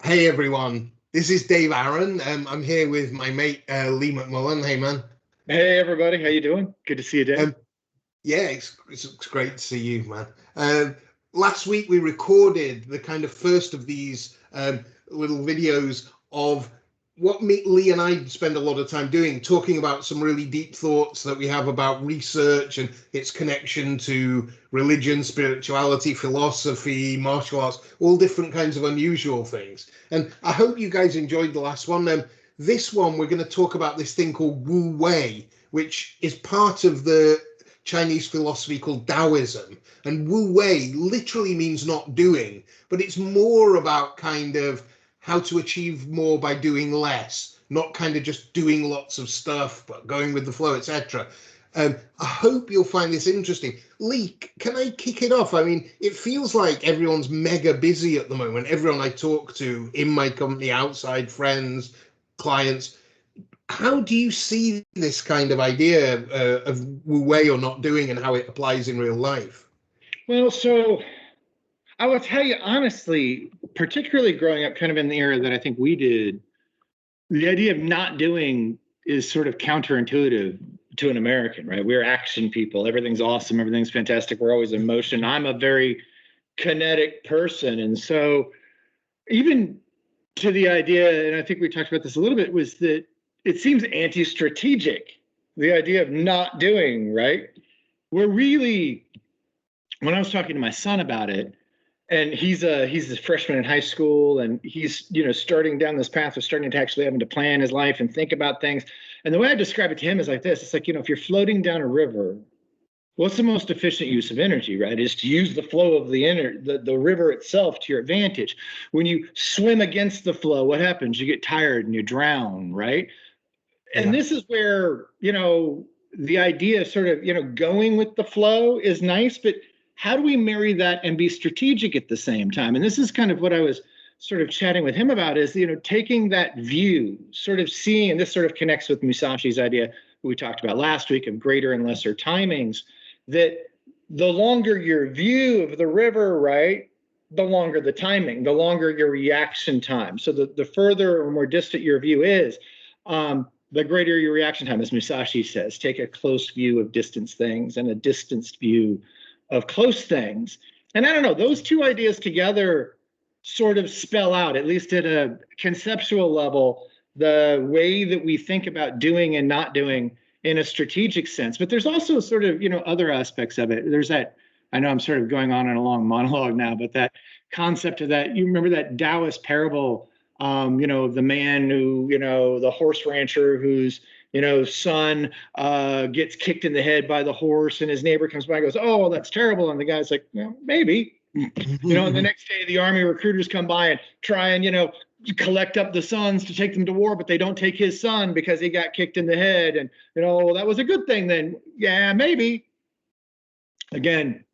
Hey everyone, this is Dave Aaron. I'm here with my mate Leigh McMullen. Hey man. Hey everybody, how you doing? Good to see you, Dave. Um, yeah, it's great to see you, man. Last week we recorded the kind of first of these little videos of what Leigh and I spend a lot of time doing, talking about some really deep thoughts that we have about research and its connection to religion, spirituality, philosophy, martial arts, all different kinds of unusual things. And I hope you guys enjoyed the last one. This one, we're going to talk about this thing called Wu Wei, which is part of the Chinese philosophy called Taoism. And Wu Wei literally means not doing, but it's more about kind of how to achieve more by doing less, not kind of just doing lots of stuff, but going with the flow, etc. I hope you'll find this interesting. Leigh, can I kick it off? I mean, it feels like everyone's mega busy at the moment. Everyone I talk to in my company, outside friends, clients, how do you see this kind of idea of Wu Wei or not doing and how it applies in real life? So I will tell you honestly, particularly growing up kind of in the era that I think we did, the idea of not doing is sort of counterintuitive to an American, right? We're action people. Everything's awesome. Everything's fantastic. We're always in motion. I'm a very kinetic person. And so even to the idea, and I think we talked about this a little bit, was that it seems anti-strategic, the idea of not doing, right? We're really, when I was talking to my son about it, and he's a freshman in high school, and he's starting down this path of starting to actually having to plan his life and think about things. And the way I describe it to him is like this: it's like, if you're floating down a river, what's the most efficient use of energy, right? Is to use the flow of the river itself to your advantage. When you swim against the flow, what happens? You get tired and you drown, right? And Yeah. this is where, the idea of sort of, going with the flow is nice, but how do we marry that and be strategic at the same time? And this is kind of what I was sort of chatting with him about is, taking that view, sort of seeing, and this sort of connects with Musashi's idea we talked about last week of greater and lesser timings, that the longer your view of the river, right, the longer the timing, the longer your reaction time. So the further or more distant your view is, the greater your reaction time, as Musashi says. Take a close view of distant things and a distanced view of close things. And I don't know, those two ideas together sort of spell out, at least at a conceptual level, the way that we think about doing and not doing in a strategic sense. But there's also sort of, other aspects of it. There's that, I know I'm sort of going on in a long monologue now, but that concept of that, you remember that Taoist parable, the man who, the horse rancher whose, son gets kicked in the head by the horse, and his neighbor comes by and goes, "Oh, that's terrible." And the guy's like, maybe. And the next day the army recruiters come by and try and, collect up the sons to take them to war, but they don't take his son because he got kicked in the head. And, well, that was a good thing then. Yeah, maybe. Again,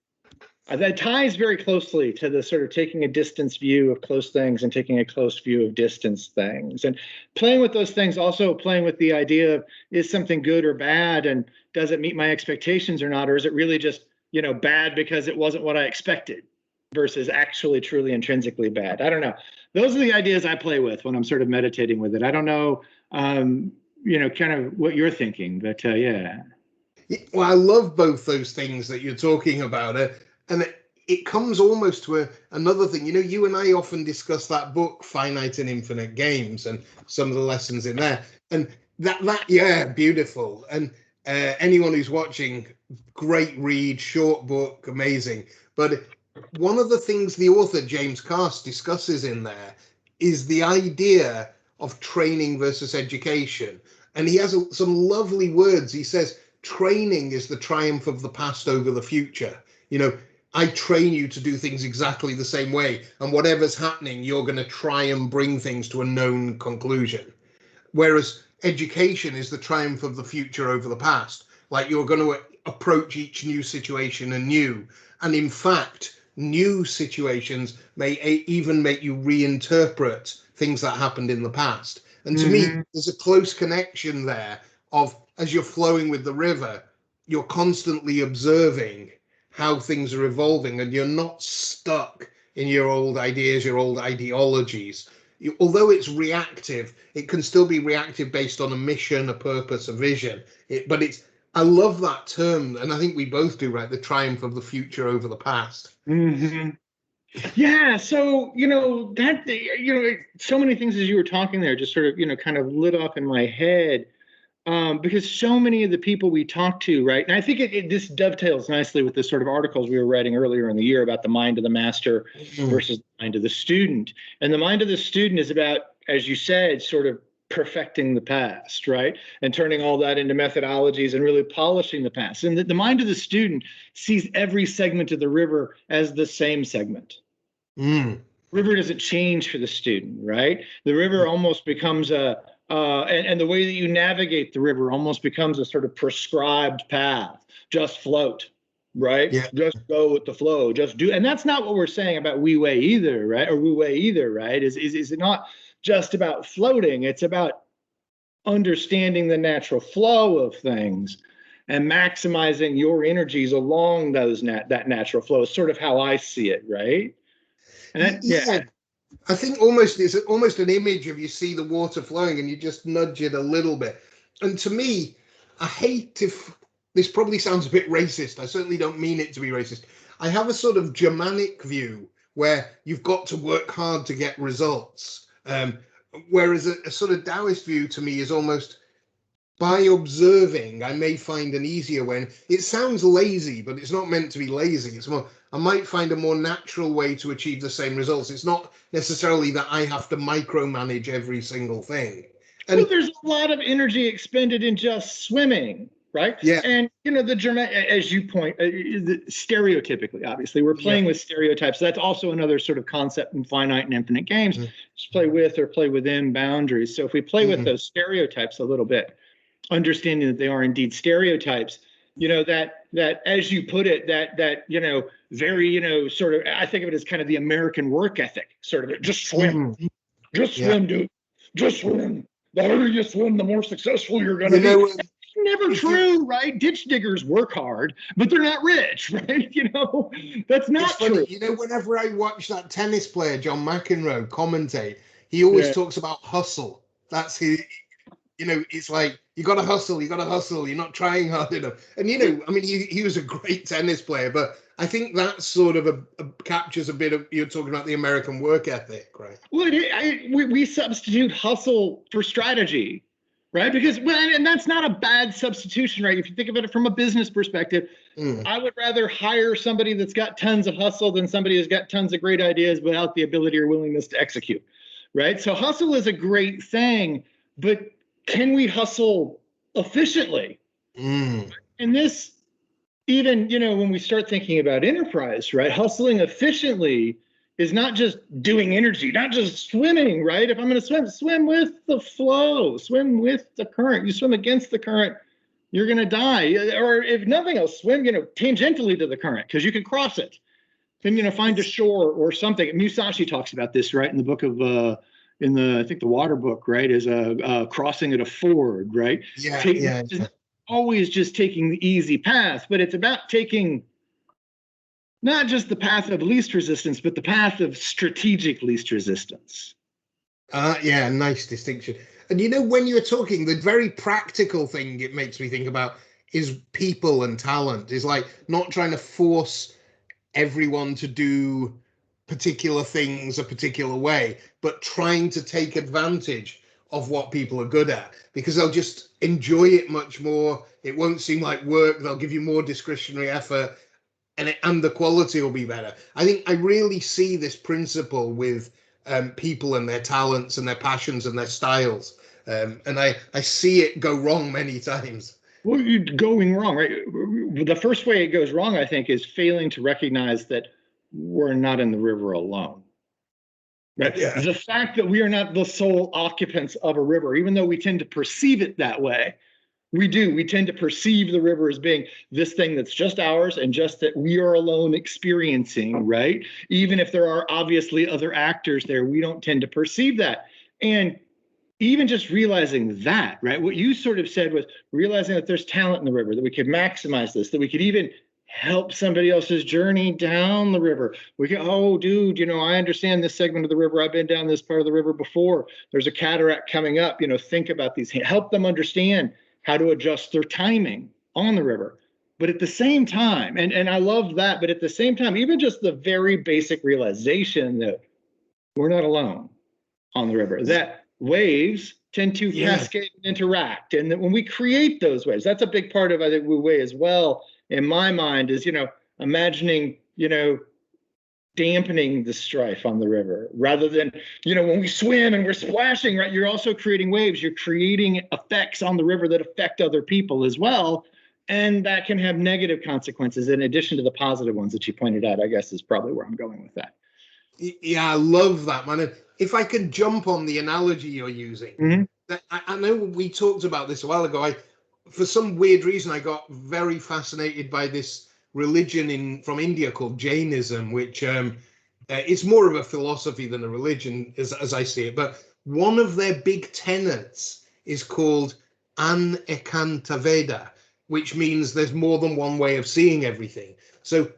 that ties very closely to the sort of taking a distance view of close things and taking a close view of distance things. And playing with those things, also playing with the idea of, is something good or bad? And does it meet my expectations or not? Or is it really just, bad because it wasn't what I expected versus actually truly intrinsically bad? I don't know. Those are the ideas I play with when I'm sort of meditating with it. I don't know, kind of what you're thinking, but yeah. Well, I love both those things that you're talking about. And it comes almost to another thing. You and I often discuss that book, Finite and Infinite Games, and some of the lessons in there. And yeah, beautiful. And anyone who's watching, great read, short book, amazing. But one of the things the author, James Cast, discusses in there is the idea of training versus education. And he has some lovely words. He says, training is the triumph of the past over the future. I train you to do things exactly the same way, and whatever's happening, you're going to try and bring things to a known conclusion. Whereas education is the triumph of the future over the past. Like, you're going to approach each new situation anew. And in fact, new situations may even make you reinterpret things that happened in the past. And to me, there's a close connection there of, as you're flowing with the river, you're constantly observing how things are evolving, and you're not stuck in your old ideas, your old ideologies. although it's reactive, it can still be reactive based on a mission, a purpose, a vision. But it's, I love that term, and I think we both do, right? The triumph of the future over the past. Mm-hmm. Yeah, so so many things as you were talking there just sort of kind of lit up in my head, because so many of the people we talk to, right, and I think this dovetails nicely with the sort of articles we were writing earlier in the year about the mind of the master versus the mind of the student. And the mind of the student is about, as you said, sort of perfecting the past, right, and turning all that into methodologies and really polishing the past. And the mind of the student sees every segment of the river as the same segment. River doesn't change for the student, right? The river almost becomes and the way that you navigate the river almost becomes a sort of prescribed path. Just float, right? Yeah. Just go with the flow. Just do. And that's not what we're saying about Wu Wei either, right? Or Wu Wei either, right? Is it not just about floating? It's about understanding the natural flow of things and maximizing your energies along that natural flow. Is sort of how I see it, right? And yeah. I think it's almost an image of, you see the water flowing and you just nudge it a little bit. And to me, I hate if this probably sounds a bit racist. I certainly don't mean it to be racist. I have a sort of Germanic view where you've got to work hard to get results. Whereas a sort of Taoist view to me is almost, by observing, I may find an easier way. It sounds lazy, but it's not meant to be lazy. It's more, I might find a more natural way to achieve the same results. It's not necessarily that I have to micromanage every single thing. And well, there's a lot of energy expended in just swimming, right? Yeah. And the German, as you point, stereotypically, obviously, we're playing with stereotypes. That's also another sort of concept in finite and infinite games. Just play with or play within boundaries. So if we play with those stereotypes a little bit, understanding that they are indeed stereotypes, that as you put it, that very, sort of, I think of it as kind of the American work ethic, sort of just swim, dude, just swim. The harder you swim, the more successful you're going to be. It's never true, right? Ditch diggers work hard, but they're not rich, right? That's not true. Whenever I watch that tennis player, John McEnroe, commentate, he always talks about hustle. That's his, it's like, you got to hustle, you're not trying hard enough. And, he was a great tennis player, but I think that sort of captures a bit of, you're talking about the American work ethic, right? Well, we substitute hustle for strategy, right? Because, and that's not a bad substitution, right? If you think of it from a business perspective, I would rather hire somebody that's got tons of hustle than somebody who's got tons of great ideas without the ability or willingness to execute, right? So hustle is a great thing, but can we hustle efficiently? And this, even, when we start thinking about enterprise, right? Hustling efficiently is not just doing energy, not just swimming, right? If I'm going to swim with the flow, swim with the current. You swim against the current, you're going to die. Or if nothing else, swim, tangentially to the current, because you can cross it. Then, find a shore or something. Musashi talks about this, right? In the book of, I think the water book, right, is crossing at a ford, right? It's not always just taking the easy path, but it's about taking not just the path of least resistance, but the path of strategic least resistance. Nice distinction. And when you're talking, the very practical thing it makes me think about is people and talent. Is like not trying to force everyone to do particular things a particular way, but trying to take advantage of what people are good at, because they'll just enjoy it much more. It won't seem like work. They'll give you more discretionary effort, and the quality will be better. I think I really see this principle with people and their talents and their passions and their styles. And I see it go wrong many times. Well, going wrong, right? The first way it goes wrong, I think, is failing to recognize that we're not in the river alone. Right? Yeah. The fact that we are not the sole occupants of a river, even though we tend to perceive it that way, we tend to perceive the river as being this thing that's just ours and just that we are alone experiencing, right? Even if there are obviously other actors there, we don't tend to perceive that. And even just realizing that, right? What you sort of said was realizing that there's talent in the river, that we could maximize this, that we could even help somebody else's journey down the river. We can, oh, dude, I understand this segment of the river. I've been down this part of the river before. There's a cataract coming up. Think about these. Help them understand how to adjust their timing on the river. But at the same time, and I love that, but at the same time, even just the very basic realization that we're not alone on the river, that waves tend to cascade and interact. And that when we create those waves, that's a big part of, I think, Wu Wei as well, in my mind, is, imagining, dampening the strife on the river rather than, when we swim and we're splashing, right? You're also creating waves. You're creating effects on the river that affect other people as well. And that can have negative consequences in addition to the positive ones that you pointed out, I guess, is probably where I'm going with that. Yeah, I love that, man. And if I could jump on the analogy you're using, I know we talked about this a while ago. For some weird reason, I got very fascinated by this religion from India called Jainism, which it's more of a philosophy than a religion, as I see it. But one of their big tenets is called Anekantaveda, which means there's more than one way of seeing everything. So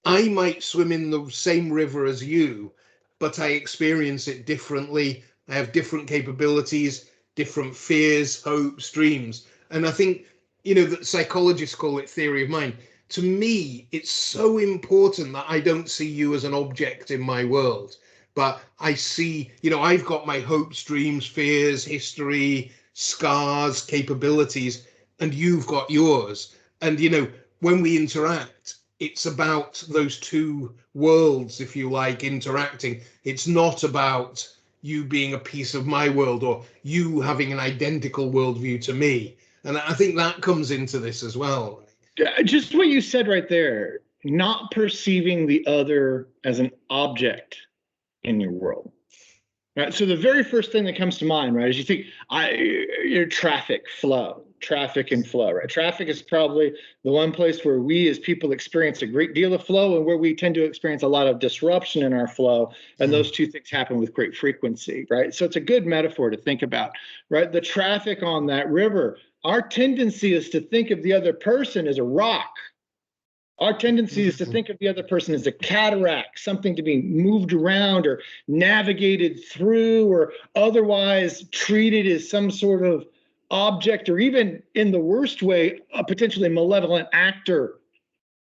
I might swim in the same river as you, but I experience it differently. I have different capabilities, different fears, hopes, dreams. And I think, that psychologists call it theory of mind. To me, it's so important that I don't see you as an object in my world, but I see, I've got my hopes, dreams, fears, history, scars, capabilities, and you've got yours. And, when we interact, it's about those two worlds, if you like, interacting. It's not about you being a piece of my world or you having an identical worldview to me. And I think that comes into this as well. Just what you said right there, not perceiving the other as an object in your world. Right. So the very first thing that comes to mind, right, is you think traffic and flow, right? Traffic is probably the one place where we as people experience a great deal of flow and where we tend to experience a lot of disruption in our flow. And those two things happen with great frequency, right? So it's a good metaphor to think about, right? The traffic on that river, our tendency is to think of the other person as a rock. Our tendency is to think of the other person as a cataract, something to be moved around or navigated through or otherwise treated as some sort of object, or even in the worst way, a potentially malevolent actor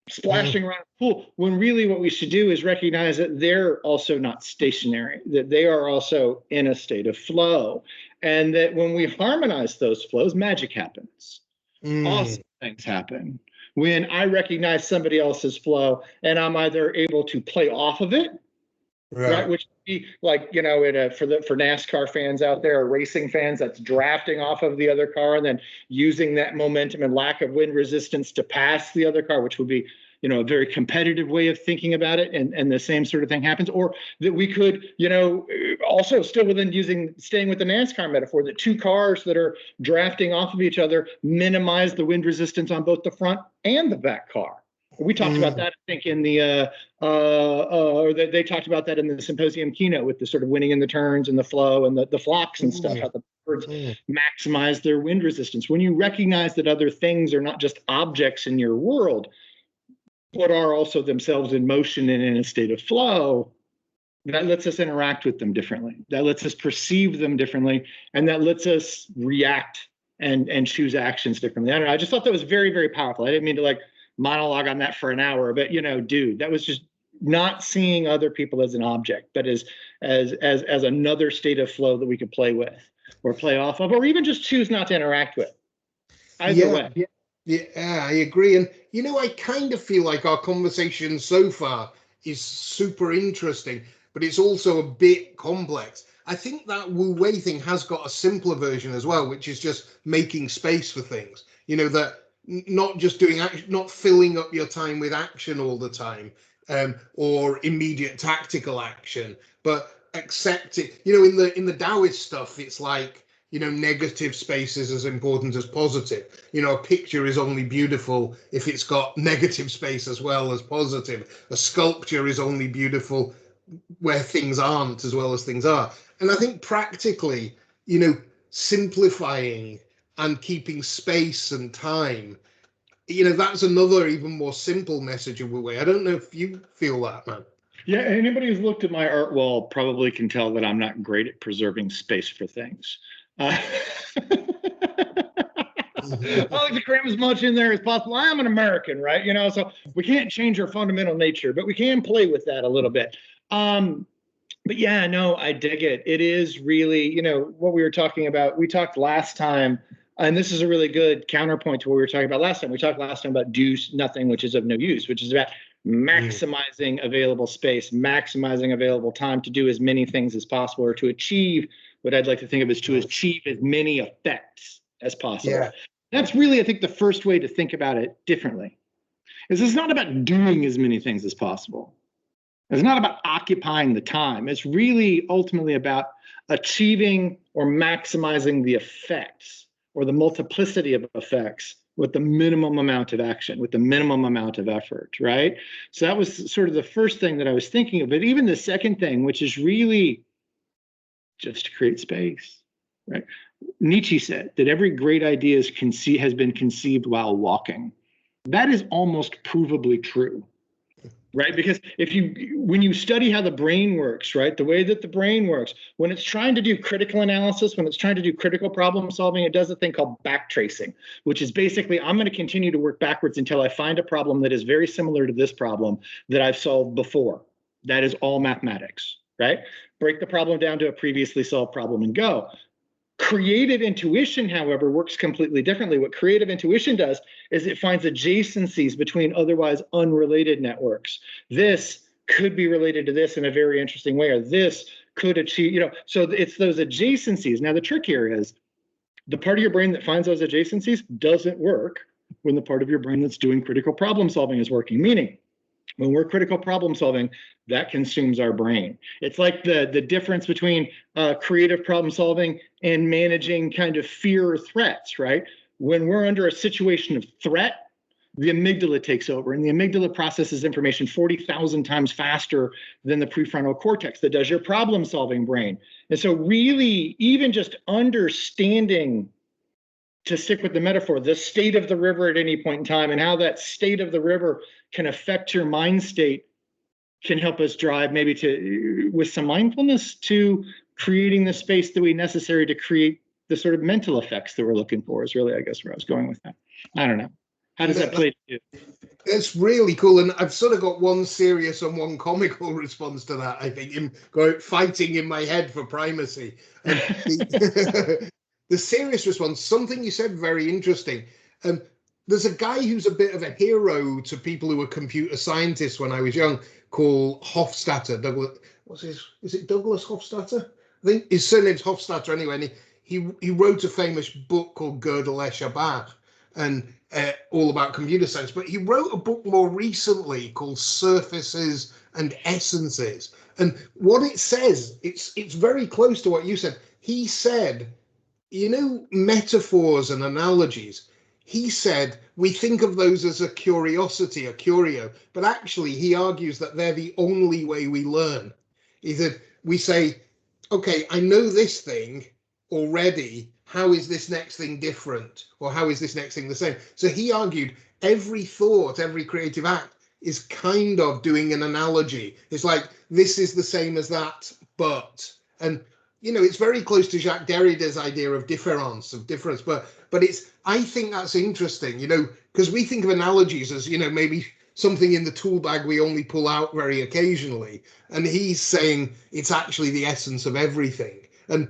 splashing around a pool, when really what we should do is recognize that they're also not stationary, that they are also in a state of flow. And that when we harmonize those flows, magic happens. Awesome things happen. When I recognize somebody else's flow and I'm either able to play off of it, right? Which would be like, for NASCAR fans out there, or racing fans, that's drafting off of the other car and then using that momentum and lack of wind resistance to pass the other car, which would be, a very competitive way of thinking about it. And the same sort of thing happens. Or that we could, also still staying with the NASCAR metaphor, that two cars that are drafting off of each other minimize the wind resistance on both the front and the back car. We talked about that, I think, in the or they talked about that in the symposium keynote, with the sort of winning in the turns and the flow and the flocks and stuff, how the birds maximize their wind resistance. When you recognize that other things are not just objects in your world, but are also themselves in motion and in a state of flow, that lets us interact with them differently. That lets us perceive them differently, and that lets us react and choose actions differently. I don't know. I just thought that was very, very powerful. I didn't mean to monologue on that for an hour, but dude, that was just not seeing other people as an object, but as another state of flow that we could play with or play off of, or even just choose not to interact with. Either way. Yeah, I agree. And I kind of feel like our conversation so far is super interesting, but it's also a bit complex. I think that Wu Wei thing has got a simpler version as well, which is just making space for things. That not just doing action, not filling up your time with action all the time, or immediate tactical action, but accepting. In the Taoist stuff, it's like, negative space is as important as positive. A picture is only beautiful if it's got negative space as well as positive. A sculpture is only beautiful where things aren't as well as things are. And I think practically, simplifying and keeping space and time that's another even more simple message of Wu Wei. I don't know if you feel that, man. Yeah, anybody who's looked at my art wall probably can tell that I'm not great at preserving space for things. I like to cram as much in there as possible. I'm an American, right? So we can't change our fundamental nature, but we can play with that a little bit. But yeah, no, I dig it. It is really, what we were talking about. We talked last time, and this is a really good counterpoint to what we were talking about last time. We talked last time about do nothing, which is of no use, which is about maximizing available space, maximizing available time to do as many things as possible, or to achieve what I'd like to think of as to achieve as many effects as possible. Yeah. That's really, I think, the first way to think about it differently. Is it's not about doing as many things as possible. It's not about occupying the time. It's really ultimately about achieving or maximizing the effects or the multiplicity of effects with the minimum amount of action, with the minimum amount of effort, right? So that was sort of the first thing that I was thinking of. But even the second thing, which is really just to create space, right? Nietzsche said that every great idea has been conceived while walking. That is almost provably true. Right? Because when you study how the brain works, right? The way that the brain works, when it's trying to do critical analysis, when it's trying to do critical problem solving, it does a thing called backtracing, which is basically, I'm going to continue to work backwards until I find a problem that is very similar to this problem that I've solved before. That is all mathematics, right? Break the problem down to a previously solved problem and go. Creative intuition, however, works completely differently. What creative intuition does is it finds adjacencies between otherwise unrelated networks. This could be related to this in a very interesting way, or this could achieve, so it's those adjacencies. Now, the trick here is the part of your brain that finds those adjacencies doesn't work when the part of your brain that's doing critical problem solving is working, meaning when we're critical problem solving, that consumes our brain. It's like the difference between creative problem solving and managing kind of fear or threats, right? When we're under a situation of threat, the amygdala takes over, and the amygdala processes information 40,000 times faster than the prefrontal cortex that does your problem solving brain. And so really, even just understanding, to stick with the metaphor, the state of the river at any point in time and how that state of the river can affect your mind state can help us drive maybe with some mindfulness to creating the space that we necessary to create the sort of mental effects that we're looking for is really, I guess, where I was going with that. I don't know. How does that play to you? It's really cool. And I've sort of got one serious and one comical response to that, I think, fighting in my head for primacy. And the serious response, something you said very interesting. There's a guy who's a bit of a hero to people who were computer scientists when I was young, called Hofstadter. Is it Douglas Hofstadter? I think his surname's Hofstadter anyway. And he wrote a famous book called Gödel Escher and all about computer science. But he wrote a book more recently called Surfaces and Essences. And what it says, it's very close to what you said. He said, metaphors and analogies. He said we think of those as a curiosity, a curio, but actually he argues that they're the only way we learn. He said, we say, okay, I know this thing already. How is this next thing different? Or how is this next thing the same? So he argued every thought, every creative act is kind of doing an analogy. It's like, this is the same as that, but, and it's very close to Jacques Derrida's idea of difference, but I think that's interesting, because we think of analogies as, maybe something in the tool bag we only pull out very occasionally. And he's saying it's actually the essence of everything. And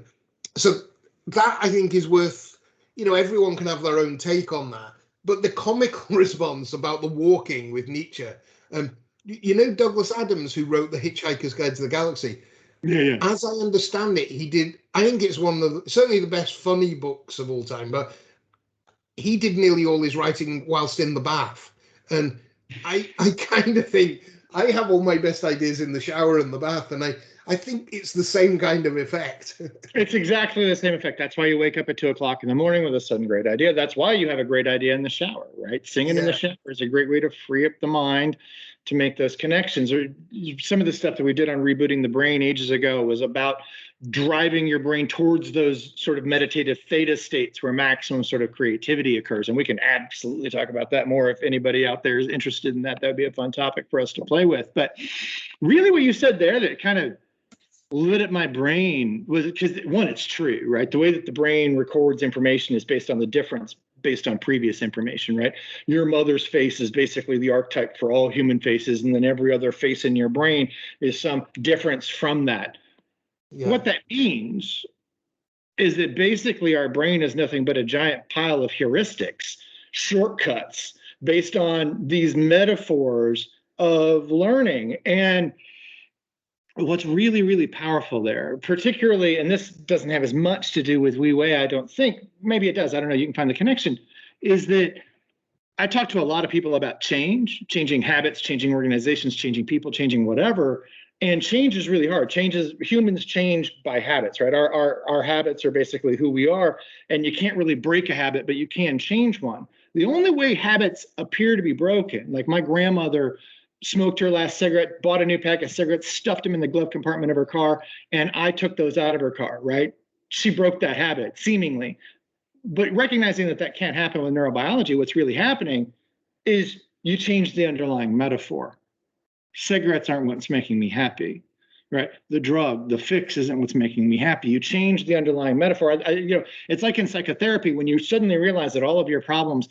so that, I think, is worth, everyone can have their own take on that. But the comical response about the walking with Nietzsche, Douglas Adams, who wrote The Hitchhiker's Guide to the Galaxy, yeah. As I understand it, I think it's one of certainly the best funny books of all time, but he did nearly all his writing whilst in the bath. And I kind of think I have all my best ideas in the shower and the bath, and I think it's the same kind of effect. It's exactly the same effect. That's why you wake up at 2:00 in the morning with a sudden great idea. That's why you have a great idea in the shower, right? Singing in the shower is a great way to free up the mind to make those connections. Or some of the stuff that we did on rebooting the brain ages ago was about driving your brain towards those sort of meditative theta states where maximum sort of creativity occurs. And we can absolutely talk about that more if anybody out there is interested in that. That would be a fun topic for us to play with. But really what you said there that kind of lit up my brain was because, one, it's true, right? The way that the brain records information is based on the difference based on previous information, right? Your mother's face is basically the archetype for all human faces, and then every other face in your brain is some difference from that. Yeah. What that means is that basically our brain is nothing but a giant pile of heuristics, shortcuts based on these metaphors of learning. And what's really, really powerful there, particularly, and this doesn't have as much to do with Wu Wei, I don't think, maybe it does, I don't know, you can find the connection, is that I talk to a lot of people about change, changing habits, changing organizations, changing people, changing whatever. And change is really hard. Humans change by habits, right? Our habits are basically who we are. And you can't really break a habit, but you can change one. The only way habits appear to be broken, like my grandmother smoked her last cigarette, bought a new pack of cigarettes, stuffed them in the glove compartment of her car, and I took those out of her car, right? She broke that habit, seemingly. But recognizing that that can't happen with neurobiology, what's really happening is you change the underlying metaphor. Cigarettes aren't what's making me happy, right? The drug, the fix isn't what's making me happy. You change the underlying metaphor. It's like in psychotherapy when you suddenly realize that all of your problems,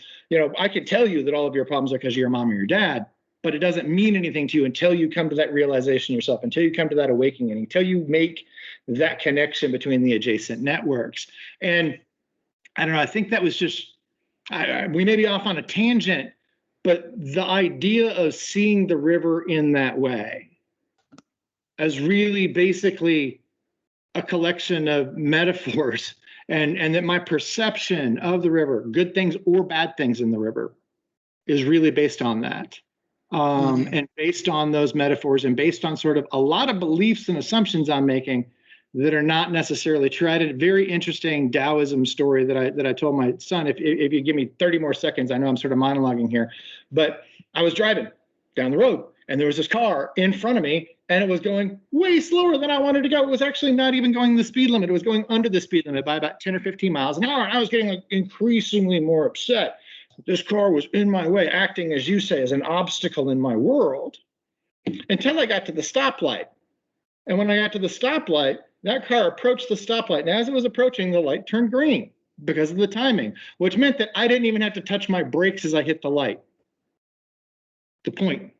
I could tell you that all of your problems are because of your mom or your dad, but it doesn't mean anything to you until you come to that realization yourself, until you come to that awakening, until you make that connection between the adjacent networks. And I don't know, I think that was just, we may be off on a tangent, but the idea of seeing the river in that way as really basically a collection of metaphors and that my perception of the river, good things or bad things in the river, is really based on that. And based on those metaphors and based on sort of a lot of beliefs and assumptions I'm making that are not necessarily true. I had a very interesting Taoism story that I told my son. If you give me 30 more seconds, I know I'm sort of monologuing here, but I was driving down the road and there was this car in front of me and it was going way slower than I wanted to go. It was actually not even going the speed limit. It was going under the speed limit by about 10 or 15 miles an hour. And I was getting increasingly more upset. This car was in my way, acting, as you say, as an obstacle in my world until I got to the stoplight. And when I got to the stoplight, that car approached the stoplight. And as it was approaching, the light turned green because of the timing, which meant that I didn't even have to touch my brakes as I hit the light. The point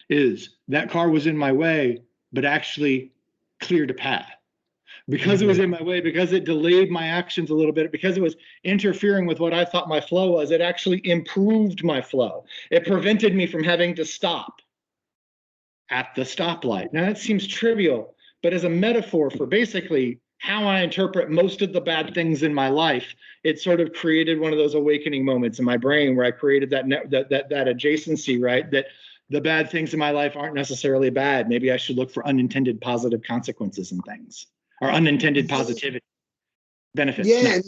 is that car was in my way, but actually cleared a path. Because it was in my way, because it delayed my actions a little bit, because it was interfering with what I thought my flow was, it actually improved my flow. It prevented me from having to stop at the stoplight. Now that seems trivial, but as a metaphor for basically how I interpret most of the bad things in my life, it sort of created one of those awakening moments in my brain where I created that adjacency, right? That the bad things in my life aren't necessarily bad. Maybe I should look for unintended positive consequences and things, or unintended positivity benefits. Yeah,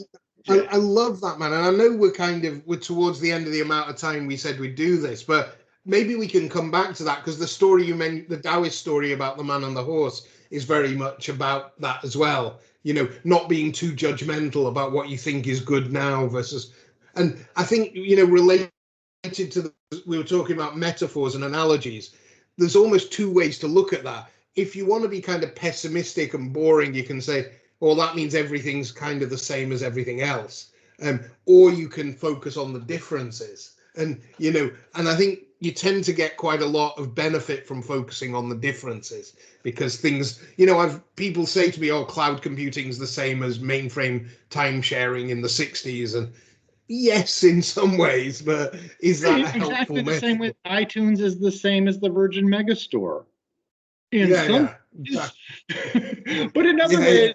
I love that, man. And I know we're towards the end of the amount of time we said we'd do this, but maybe we can come back to that because the story you mentioned, the Taoist story about the man on the horse, is very much about that as well. Not being too judgmental about what you think is good now versus, and I think, related to we were talking about metaphors and analogies. There's almost two ways to look at that. If you want to be kind of pessimistic and boring, you can say, well, that means everything's kind of the same as everything else. Or you can focus on the differences. And I think you tend to get quite a lot of benefit from focusing on the differences because things, people say to me, oh, cloud computing is the same as mainframe time sharing in the 60s. And yes, in some ways, but is that a helpful exactly the method? same way iTunes is the same as the Virgin Megastore. Exactly. But in other ways,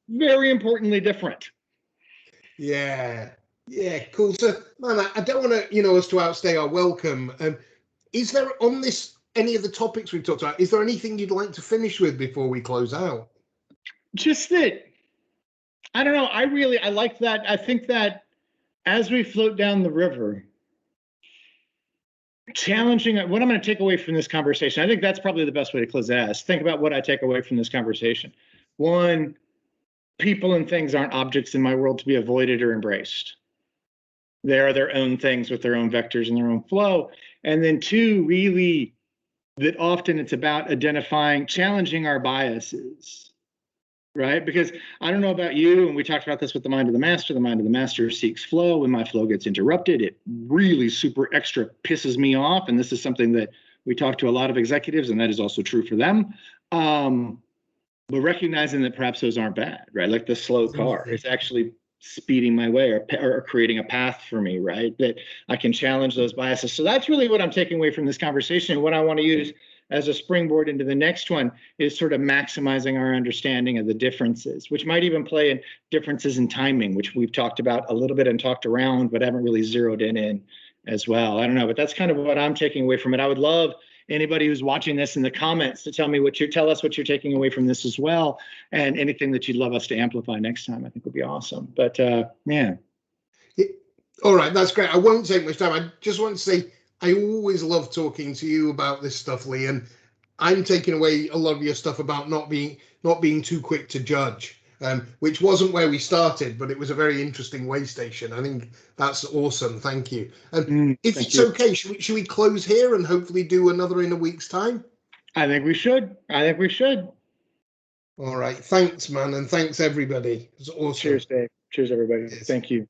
very importantly different. Yeah, cool. So, man, I don't want to, us to outstay our welcome. Is there on this any of the topics we've talked about? Is there anything you'd like to finish with before we close out? Just that, I don't know. I like that. I think that as we float down the river, challenging what I'm going to take away from this conversation. I think that's probably the best way to close that. Think about what I take away from this conversation. One, people and things aren't objects in my world to be avoided or embraced. They are their own things with their own vectors and their own flow. And then two, really, that often it's about identifying, challenging our biases, right? Because I don't know about you, and we talked about this with the mind of the master. The mind of the master seeks flow. When my flow gets interrupted, it really super extra pisses me off. And this is something that we talk to a lot of executives, and that is also true for them. But recognizing that perhaps those aren't bad, right? Like the slow car, it's actually speeding my way or creating a path for me, right? That I can challenge those biases. So that's really what I'm taking away from this conversation. And what I want to use as a springboard into the next one is sort of maximizing our understanding of the differences, which might even play in differences in timing, which we've talked about a little bit and talked around, but haven't really zeroed in as well. I don't know, but that's kind of what I'm taking away from it. I would love anybody who's watching this in the comments to tell us what you're taking away from this as well, and anything that you'd love us to amplify next time. I think would be awesome. But yeah. All right, that's great. I won't take much time. I just want to say I always love talking to you about this stuff, Leigh, and I'm taking away a lot of your stuff about not being too quick to judge, which wasn't where we started, but it was a very interesting way station. I think that's awesome. Thank you. And if it's okay, should we close here and hopefully do another in a week's time? I think we should. All right. Thanks, man. And thanks, everybody. It's awesome. Cheers, Dave. Cheers, everybody. Yes. Thank you.